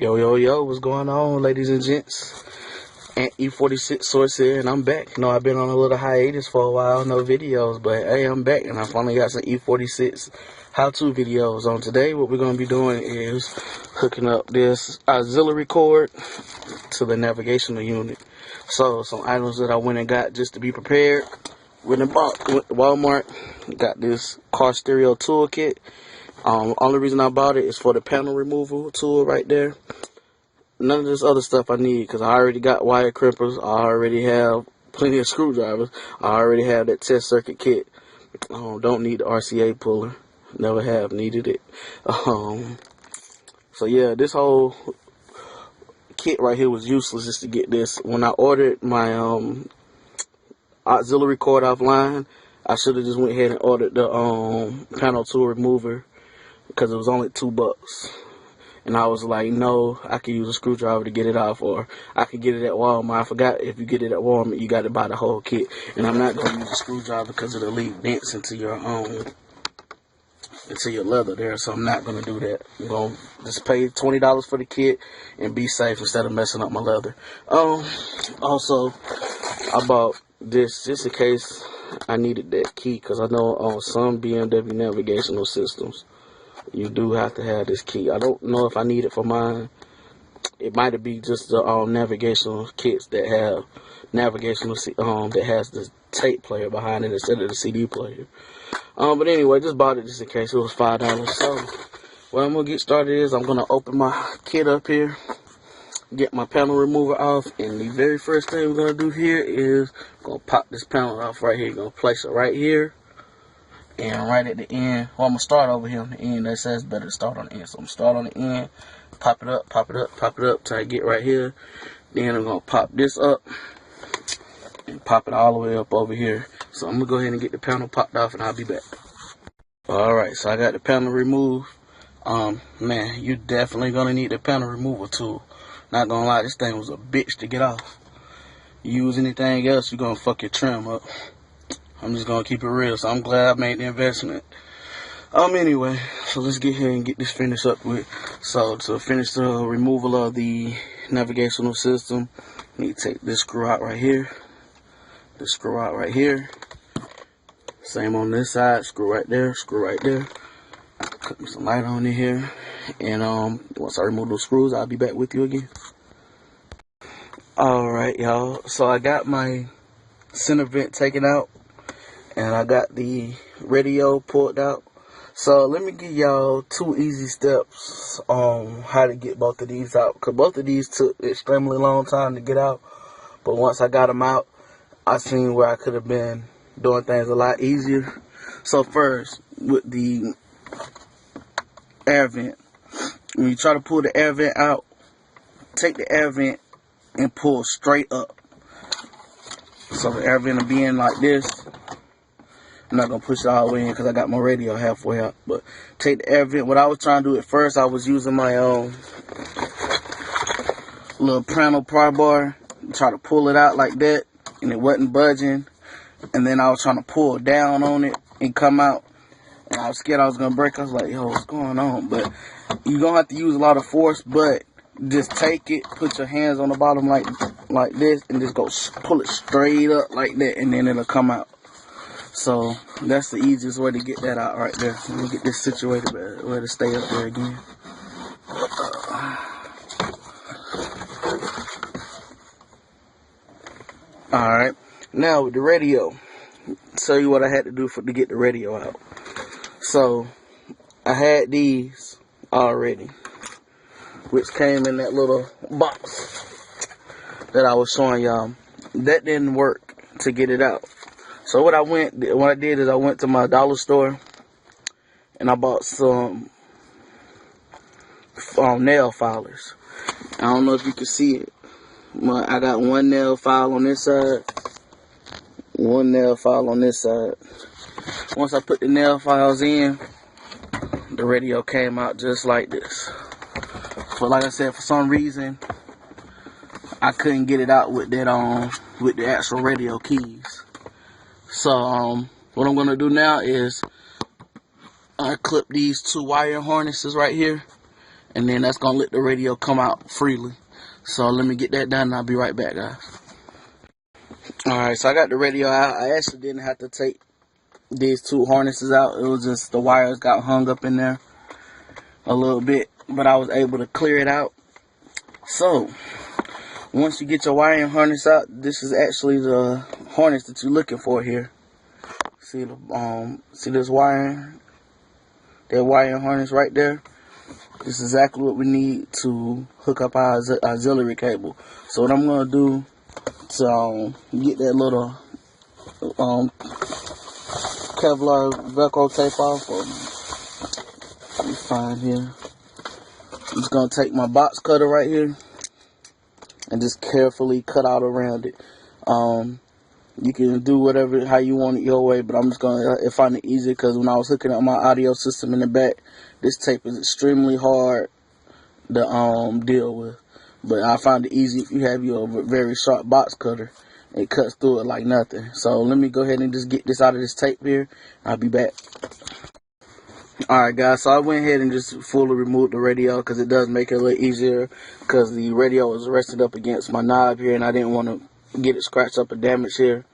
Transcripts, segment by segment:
Yo, what's going on, ladies and gents? And E46 Source here, and I'm back. You know, I've been on a little hiatus for a while, no videos, but hey, I'm back, and I finally got some E46 how-to videos. On today, what we're going to be doing is hooking up this auxiliary cord to the navigational unit. So, some items that I went and got just to be prepared. Went to Walmart, got this car stereo toolkit. Only reason I bought it is for the panel removal tool right there. None of this other stuff I need because I already got wire crimpers. I already have plenty of screwdrivers. I already have that test circuit kit. Don't need the RCA puller. Never have needed it. So yeah, this whole kit right here was useless just to get this. When I ordered my auxiliary cord offline, I should have just went ahead and ordered the panel tool remover because it was only $2. And I was like, no, I could use a screwdriver to get it off, or I could get it at Walmart. I forgot, if you get it at Walmart, you got to buy the whole kit. And I'm not going to use a screwdriver because it'll leave dents into your leather there. So I'm not going to do that. I'm going to just pay $20 for the kit and be safe instead of messing up my leather. Also, I bought this just in case I needed that key, because I know on some BMW navigational systems, you do have to have this key. I don't know if I need it for mine. It might be just the navigational kits that have navigational that has the tape player behind it instead of the CD player. But anyway, just bought it just in case. It was $5. So what I'm gonna get started is I'm gonna open my kit up here, get my panel remover off, and the very first thing we're gonna do here is gonna pop this panel off right here. Gonna place it right here. And right at the end, well, I'm going to start over here on the end. That says better to start on the end. So I'm going to start on the end, pop it up till I get right here. Then I'm going to pop this up and pop it all the way up over here. So I'm going to go ahead and get the panel popped off, and I'll be back. Alright, so I got the panel removed. Man, you're definitely going to need the panel removal tool. Not going to lie, this thing was a bitch to get off. You use anything else, you're going to fuck your trim up. I'm just going to keep it real, so I'm glad I made the investment. Anyway, so let's get here and get this finished up with. So, to finish the removal of the navigational system, you need to take this screw out right here. This screw out right here. Same on this side, screw right there, screw right there. Cut me some light on in here. And once I remove those screws, I'll be back with you again. Alright, y'all. So, I got my center vent taken out. And I got the radio pulled out. So let me give y'all 2 easy steps on how to get both of these out. Because both of these took extremely long time to get out. But once I got them out, I seen where I could have been doing things a lot easier. So first, with the air vent. When you try to pull the air vent out, take the air vent and pull straight up. So the air vent will be in like this. I'm not going to push it all the way in because I got my radio halfway out. But take the air vent. What I was trying to do at first, I was using my little panel pry bar. Try to pull it out like that. And it wasn't budging. And then I was trying to pull down on it and come out. And I was scared I was going to break. I was like, yo, what's going on? But you're going to have to use a lot of force. But just take it. Put your hands on the bottom like this. And just go pull it straight up like that. And then it'll come out. So that's the easiest way to get that out right there. Let me get this situated, but let it stay up there again. Alright, now with the radio, tell you what I had to do to get the radio out. So I had these already, which came in that little box that I was showing y'all. That didn't work to get it out. So what I did is I went to my dollar store and I bought some nail filers. I don't know if you can see it. I got one nail file on this side, one nail file on this side. Once I put the nail files in, the radio came out just like this. But like I said, for some reason, I couldn't get it out with that with the actual radio keys. So what I'm gonna do now is I clip these 2 wire harnesses right here, and then that's gonna let the radio come out freely. So let me get that done and I'll be right back, guys. Alright, so I got the radio out. I actually didn't have to take these two harnesses out. It was just the wires got hung up in there a little bit, but I was able to clear it out. So once you get your wiring harness out, this is actually the harness that you're looking for here. See the see this wiring? That wiring harness right there. This is exactly what we need to hook up our auxiliary cable. So what I'm gonna do to get that little Kevlar Velcro tape off, let me find here. I'm just gonna take my box cutter right here and just carefully cut out around it. You can do whatever how you want it your way, but I'm just gonna find it easier because when I was hooking up my audio system in the back, this tape is extremely hard to deal with. But I find it easy if you have your very sharp box cutter. It cuts through it like nothing. So let me go ahead and just get this out of this tape here. I'll be back. Alright guys, so I went ahead and just fully removed the radio because it does make it a little easier because the radio was rested up against my knob here and I didn't want to get it scratched up or damaged here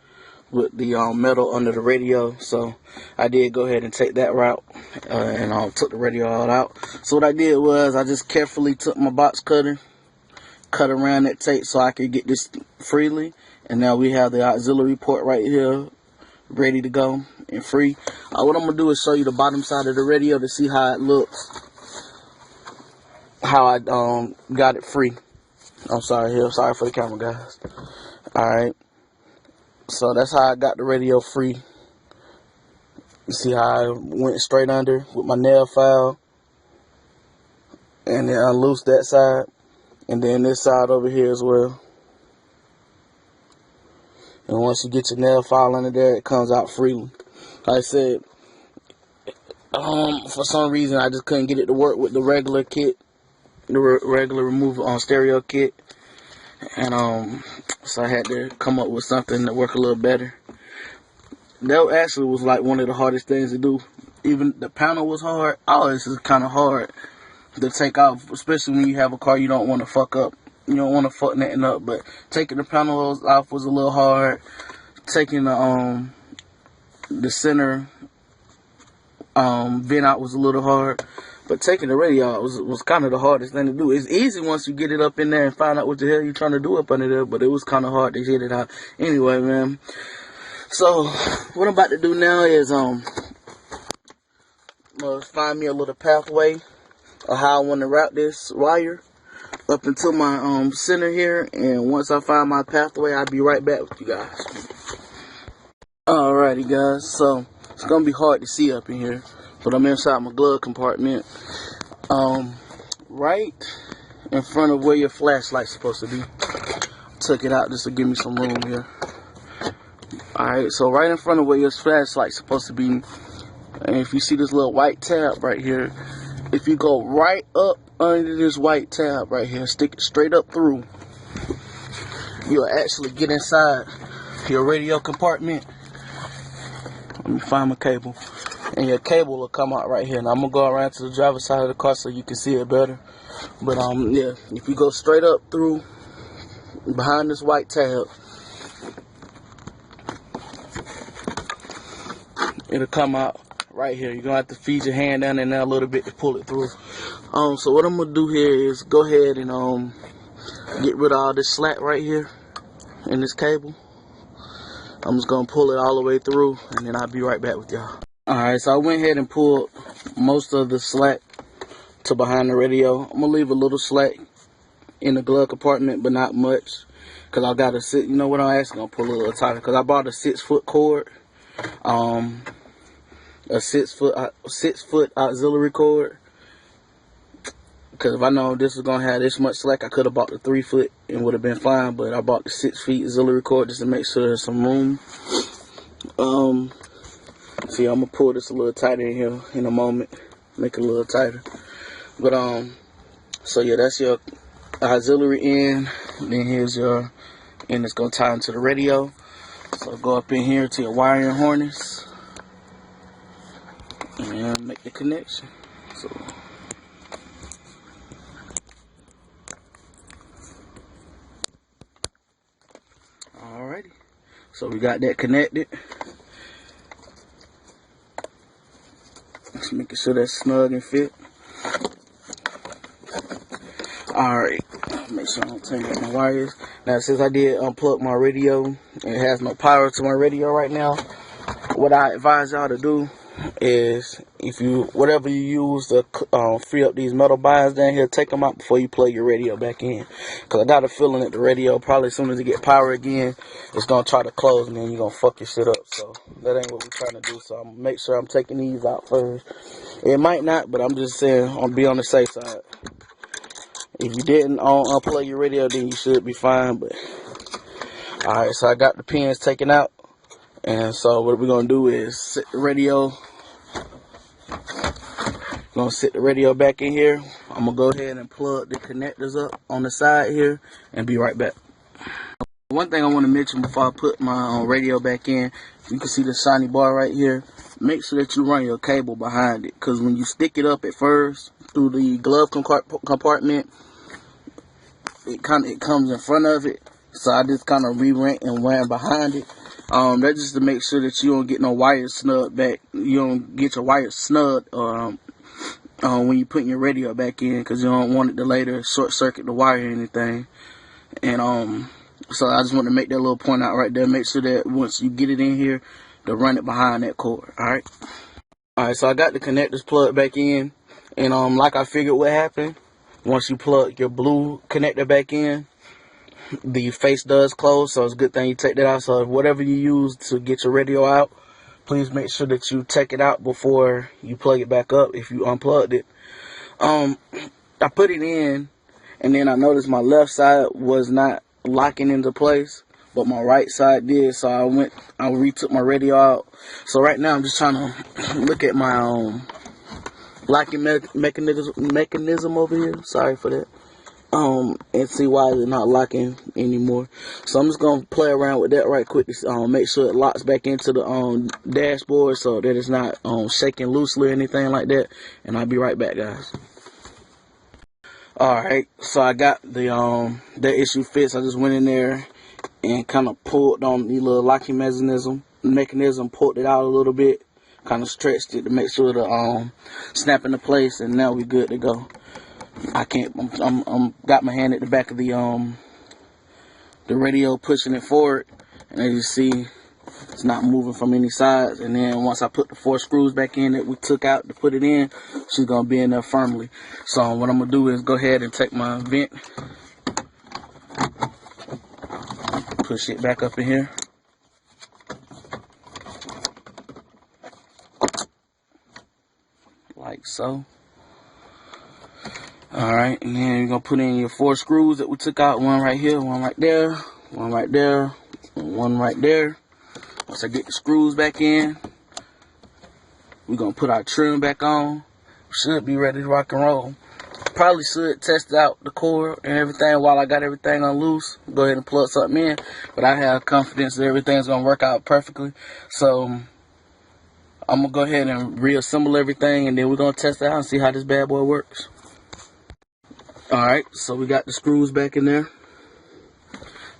with the metal under the radio. So I did go ahead and take that route and I took the radio all out. So what I did was I just carefully took my box cutter, cut around that tape so I could get this freely, and now we have the auxiliary port right here ready to go and free. What I'm gonna do is show you the bottom side of the radio to see how it looks, how I got it free. I'm sorry for the camera, guys. Alright, so that's how I got the radio free. You see how I went straight under with my nail file and then unloosed that side, and then this side over here as well. And once you get your nail file under there, it comes out freely. Like I said, for some reason I just couldn't get it to work with the regular kit, the regular removal stereo kit, and so I had to come up with something that worked a little better. That actually was like one of the hardest things to do. Even the panel was hard. All this is kind of hard to take off, especially when you have a car you don't want to fuck up. You don't want to fuck nothing up, but taking the panels off was a little hard. Taking the center vent out was a little hard, but taking the radio out was kind of the hardest thing to do. It's easy once you get it up in there and find out what the hell you're trying to do up under there, but it was kind of hard to get it out. Anyway, man. So what I'm about to do now is find me a little pathway of how I want to route this wire up until my center here, and once I find my pathway, I'll be right back with you guys. Alrighty guys, so it's gonna be hard to see up in here, but I'm inside my glove compartment, right in front of where your flashlight's supposed to be. Took it out just to give me some room here. Alright, so right in front of where your flashlight's supposed to be, and if you see this little white tab right here, if you go right up under this white tab right here, stick it straight up through, you'll actually get inside your radio compartment. Let me find my cable, and your cable will come out right here. Now I'm gonna go around to the driver's side of the car so you can see it better. But yeah, if you go straight up through behind this white tab, it'll come out right here. You're gonna have to feed your hand down in there a little bit to pull it through. So what I'm gonna do here is go ahead and get rid of all this slack right here in this cable. I'm just gonna pull it all the way through, and then I'll be right back with y'all. Alright, so I went ahead and pulled most of the slack to behind the radio. I'm gonna leave a little slack in the glove compartment, but not much, cause I gotta sit. You know what, I'm actually gonna pull a little tighter, cause I bought a 6-foot cord, a 6-foot auxiliary cord. Because if I know this was going to have this much slack, I could have bought the 3-foot and would have been fine. But I bought the 6-foot auxiliary cord just to make sure there's some room. See, I'm going to pull this a little tighter in here in a moment. Make it a little tighter. But, so yeah, that's your auxiliary end. Then here's your end that's going to tie into the radio. So go up in here to your wiring harness and make the connection. So So we got that connected. Just making sure that's snug and fit. Alright, make sure I don't turn up my wires. Now, since I did unplug my radio, it has no power to my radio right now. What I advise y'all to do is, if you, whatever you use to free up these metal bias down here, take them out before you plug your radio back in. Because I got a feeling that the radio, probably as soon as it get power again, it's going to try to close and then you're going to fuck your shit up. So that ain't what we're trying to do. So I'm going to make sure I'm taking these out first. It might not, but I'm just saying, I'll be on the safe side. If you didn't unplug your radio, then you should be fine. But alright, so I got the pins taken out. And so what we're going to do is set the radio. Gonna set the radio back in here. I'm gonna go ahead and plug the connectors up on the side here and be right back. One thing I want to mention before I put my radio back in, you can see the shiny bar right here. Make sure that you run your cable behind it, because when you stick it up at first through the glove compartment, it comes in front of it. So I just kind of re-went and ran behind it. That's just to make sure that you don't get no wires snugged back. You don't get your wires snugged when you put your radio back in, because you don't want it to later short circuit the wire or anything. And so I just want to make that little point out right there. Make sure that once you get it in here, to run it behind that cord. Alright, so I got the connectors plugged back in, and like I figured what happened, once you plug your blue connector back in, the face does close. So it's a good thing you take that out. So whatever you use to get your radio out, please make sure that you take it out before you plug it back up if you unplugged it. I put it in, and then I noticed my left side was not locking into place, but my right side did. So I retook my radio out. So right now I'm just trying to look at my locking mechanism over here. Sorry for that. And see why it's not locking anymore. So I'm just gonna play around with that right quick to make sure it locks back into the dashboard, so that it's not shaking loosely or anything like that. And I'll be right back, guys. Alright, so I got the that issue fixed. I just went in there and kind of pulled on the little locking mechanism, pulled it out a little bit, kind of stretched it to make sure the snap into place, and now we're good to go. I'm got my hand at the back of the radio, pushing it forward, and as you see, it's not moving from any sides. And then once I put the 4 screws back in that we took out to put it in, she's gonna be in there firmly. So what I'm gonna do is go ahead and take my vent, push it back up in here. Like so. Alright, and then you're going to put in your 4 screws that we took out. One right here, one right there, one right there, and one right there. Once I get the screws back in, we're going to put our trim back on. Should be ready to rock and roll. Probably should test out the cord and everything while I got everything on loose. Go ahead and plug something in. But I have confidence that everything's going to work out perfectly. So I'm going to go ahead and reassemble everything, and then we're going to test it out and see how this bad boy works. Alright, so we got the screws back in there.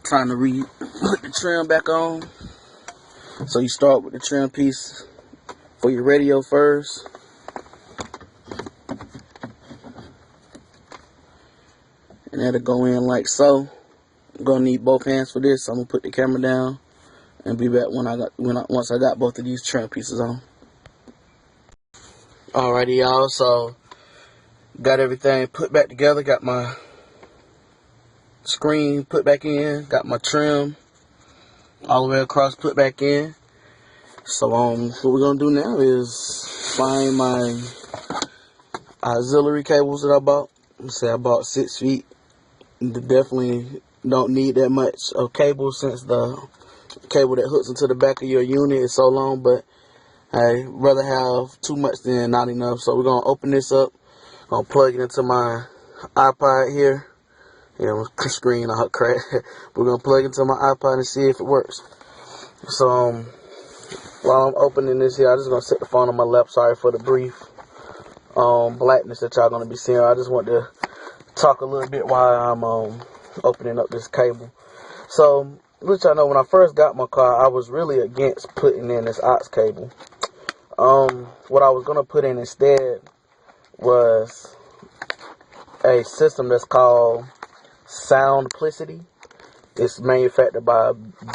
Time to put the trim back on. So you start with the trim piece for your radio first. And that'll go in like so. I'm gonna need both hands for this, so I'm gonna put the camera down and be back once I got both of these trim pieces on. Alrighty, y'all, so got everything put back together, got my screen put back in, got my trim all the way across put back in. So what we're gonna do now is find my auxiliary cables that I bought. Let's say I bought 6 feet. Definitely don't need that much of cable, since the cable that hooks into the back of your unit is so long, but I'd rather have too much than not enough. So we're gonna open this up. I'll plug it into my iPod here. Yeah, my screen I'll crack. We're gonna plug it into my iPod and see if it works. So while I'm opening this here, I'm just gonna set the phone on my lap. Sorry for the brief blackness that y'all gonna be seeing. I just want to talk a little bit while I'm opening up this cable. So which I know when I first got my car, I was really against putting in this aux cable. What I was gonna put in instead was a system that's called Soundplicity. It's manufactured by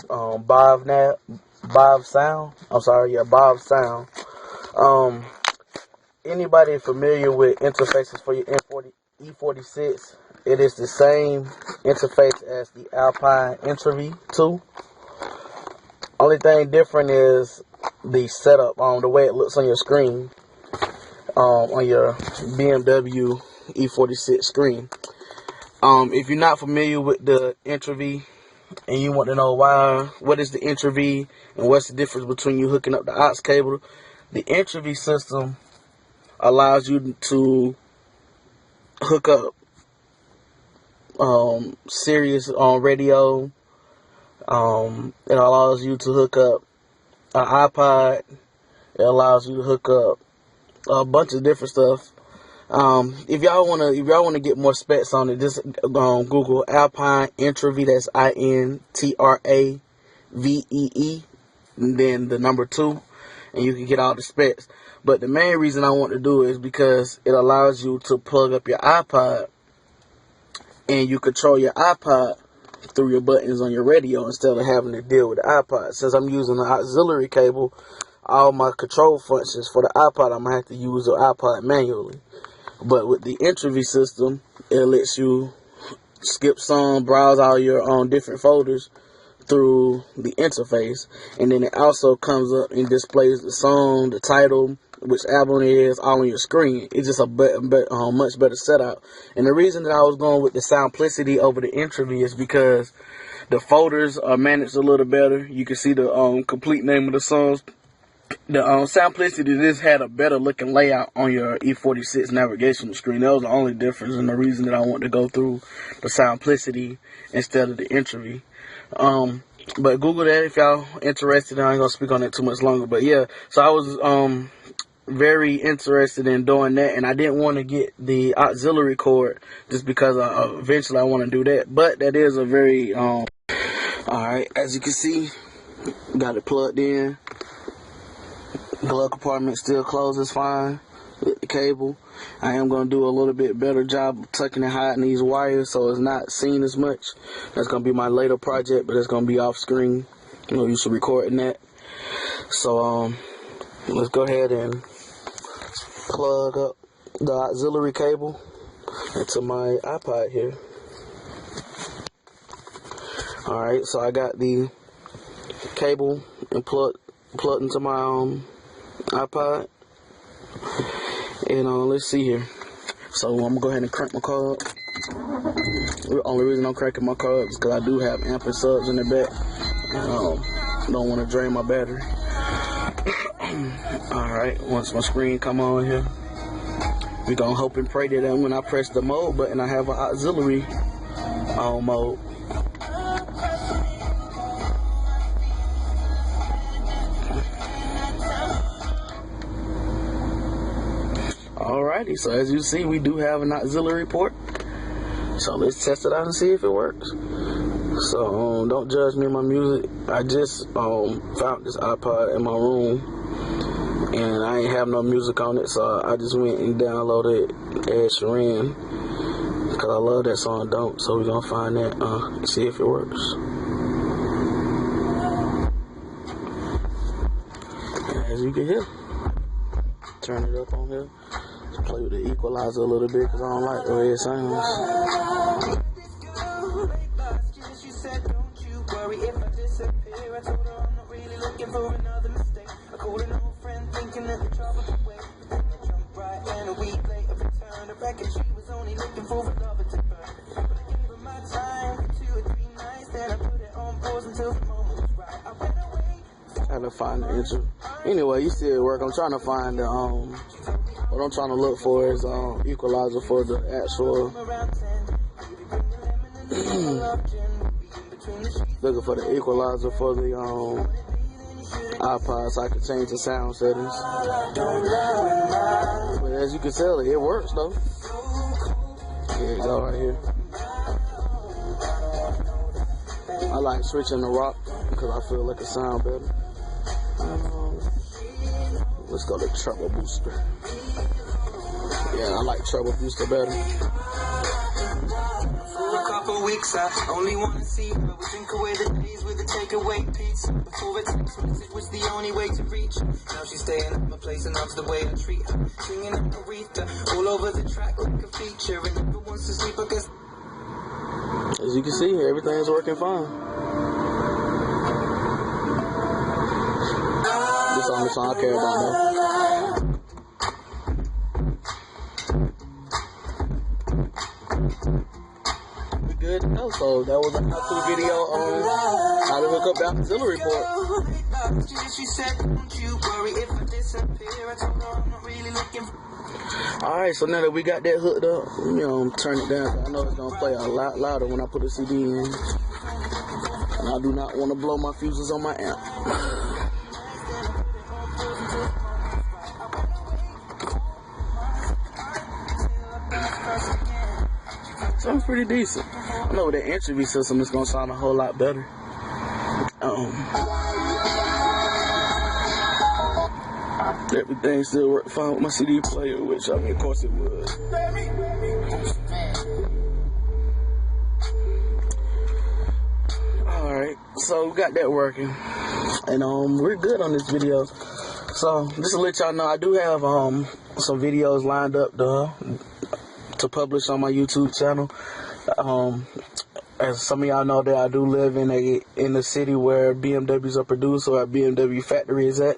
Bob Sound. Bob Sound. Anybody familiar with interfaces for your E46? It is the same interface as the Alpine Entry 2. Only thing different is the setup, the way it looks on your screen, on your BMW E46 screen. If you're not familiar with the Entry and you want to know what is the Entry and what's the difference between you hooking up the aux cable, the Entry system allows you to hook up Sirius on radio. It allows you to hook up an iPod. It allows you to hook up a bunch of different stuff. If y'all wanna get more specs on it, just Google Alpine Entry. That's INTRAVEE, and then the number 2, and you can get all the specs. But the main reason I want to do it is because it allows you to plug up your iPod, and you control your iPod through your buttons on your radio instead of having to deal with the iPod. Since I'm using the auxiliary cable, all my control functions for the iPod, I'm going to have to use the iPod manually. But with the Entry system, it lets you skip some, browse all your different folders through the interface. And then it also comes up and displays the song, the title, which album it is, all on your screen. It's just a much better setup. And the reason that I was going with the Soundplicity over the Entry is because the folders are managed a little better. You can see the complete name of the songs. The Soundplicity just had a better looking layout on your E46 navigational screen. That was the only difference and the reason that I want to go through the Soundplicity instead of the Entry. But Google that if y'all interested. I ain't gonna speak on it too much longer. But yeah, so I was very interested in doing that, and I didn't want to get the auxiliary cord just because eventually I want to do that. But that is a very alright, as you can see, got it plugged in. Glove compartment still closes fine with the cable. I am going to do a little bit better job of tucking and hiding these wires so it's not seen as much. That's going to be my later project, but it's going to be off screen. You should recording that. So let's go ahead and plug up the auxiliary cable into my iPod here. Alright, so I got the cable and plugged into my iPod, and let's see here. So I'm gonna go ahead and crank my car up. The only reason I'm cranking my car up is because I do have amp and subs in the back. Don't want to drain my battery. Alright, once my screen come on here, we gonna hope and pray that when I press the mode button, I have an auxiliary on mode. Alrighty, so as you see, we do have an auxiliary port. So let's test it out and see if it works. So don't judge me on my music. I just found this iPod in my room, and I ain't have no music on it, so I just went and downloaded Ed Sheeran because I love that song. Don't. So we're gonna find that and see if it works. And as you can hear, turn it up on here. Just play with the equalizer a little bit because I don't like the way it sounds. I had to find the intro. Anyway, you see it work. I'm trying to find the what I'm trying to look for is equalizer for the actual looking for the equalizer for the iPod so I can change the sound settings. But as you can tell, it works though. Here you go right here. I like switching the rock because I feel like it sound better. Let's go to treble booster. Yeah, I like treble booster better. For a couple weeks, I only want to see her. We drink away the days with a takeaway pizza. Before it was the only way to reach her. Now she's staying at my place and loves the way I treat her. Singing up Aretha all over the track like a feature. And never wants to sleep, I guess. As you can see, everything's working fine. This is the only song I care about though. We good? So that was a how-to video on how to hook up the auxiliary port. She said, don't you worry if I disappear. I told her I'm not really looking for. Alright, so now that we got that hooked up, let me turn it down. I know it's going to play a lot louder when I put the CD in. And I do not want to blow my fuses on my amp. Sounds pretty decent. I know with the entry system, it's going to sound a whole lot better. Everything still worked fine with my CD player, which, I mean, of course it would. Alright, so we got that working. And we're good on this video. So, just to let y'all know, I do have some videos lined up to publish on my YouTube channel. As some of y'all know that I do live in a city where BMWs are produced, or a BMW factory is at.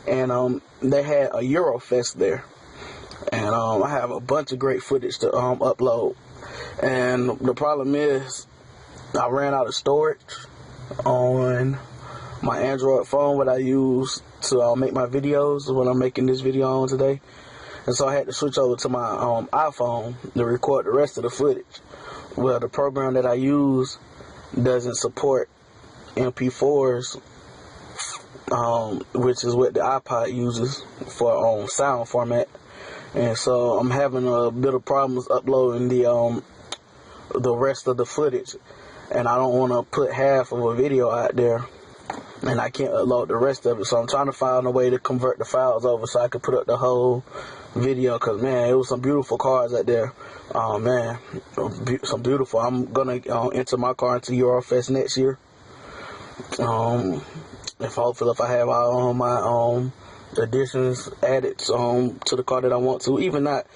And they had a Eurofest there, and I have a bunch of great footage to upload. And the problem is, I ran out of storage on my Android phone, what I use to make my videos, what I'm making this video on today. And so I had to switch over to my iPhone to record the rest of the footage. Well, the program that I use doesn't support MP4s. Which is what the iPod uses for sound format, and so I'm having a bit of problems uploading the rest of the footage, and I don't want to put half of a video out there, and I can't upload the rest of it. So I'm trying to find a way to convert the files over so I can put up the whole video. Cause man, it was some beautiful cars out there. Man, some beautiful. I'm gonna enter my car into Eurofest next year. Hopefully if I have all my additions added to the car that I want to. Even not,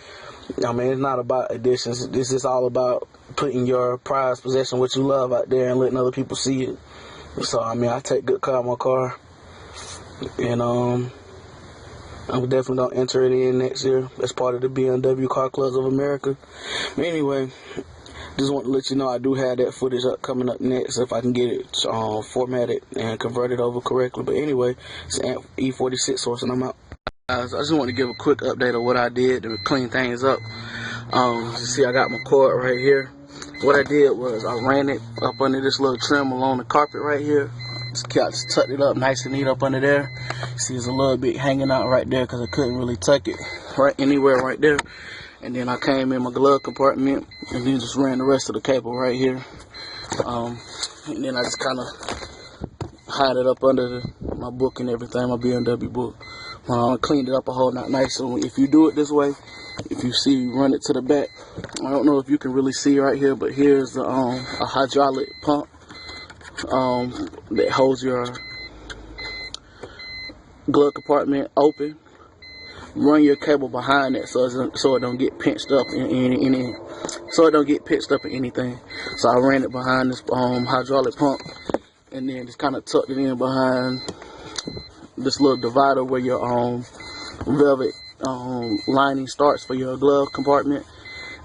I mean, it's not about additions. This is all about putting your prized possession, what you love, out there and letting other people see it. So I mean, I take good care of my car, and I'm definitely gonna enter it in next year as part of the BMW Car Clubs of America. But anyway, just want to let you know I do have that footage coming up next if I can get it formatted and converted over correctly. But anyway, it's E46 source, and I'm out. Guys, I just want to give a quick update of what I did to clean things up. You see, I got my cord right here. What I did was I ran it up under this little trim along the carpet right here. Just tucked it up nice and neat up under there. See, it's a little bit hanging out right there because I couldn't really tuck it right anywhere right there. And then I came in my glove compartment and then just ran the rest of the cable right here. And then I just kind of hide it up under my book and everything, my BMW book. I cleaned it up a whole lot nice. So if you do it this way, if you see, run it to the back. I don't know if you can really see right here, but here's the a hydraulic pump that holds your glove compartment open. Run your cable behind it so it don't get pinched up in anything. So I ran it behind this hydraulic pump, and then just kind of tucked it in behind this little divider where your velvet lining starts for your glove compartment,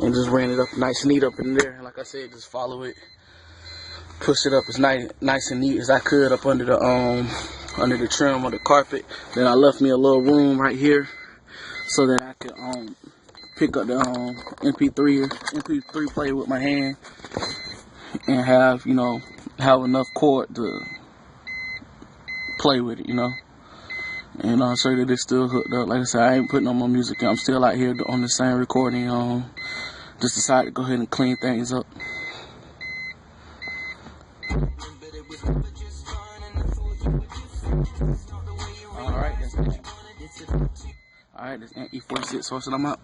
and just ran it up nice and neat up in there. And like I said, just follow it, push it up as nice and neat as I could up under the trim of the carpet. Then I left me a little room right here so that I could pick up the MP3 player with my hand and have enough cord to play with it, And I'll show you that it's still hooked up. Like I said, I ain't putting no more music in. I'm still out here on the same recording. Just decided to go ahead and clean things up. Alright, that's it. Alright, this E46 source, and I'm out.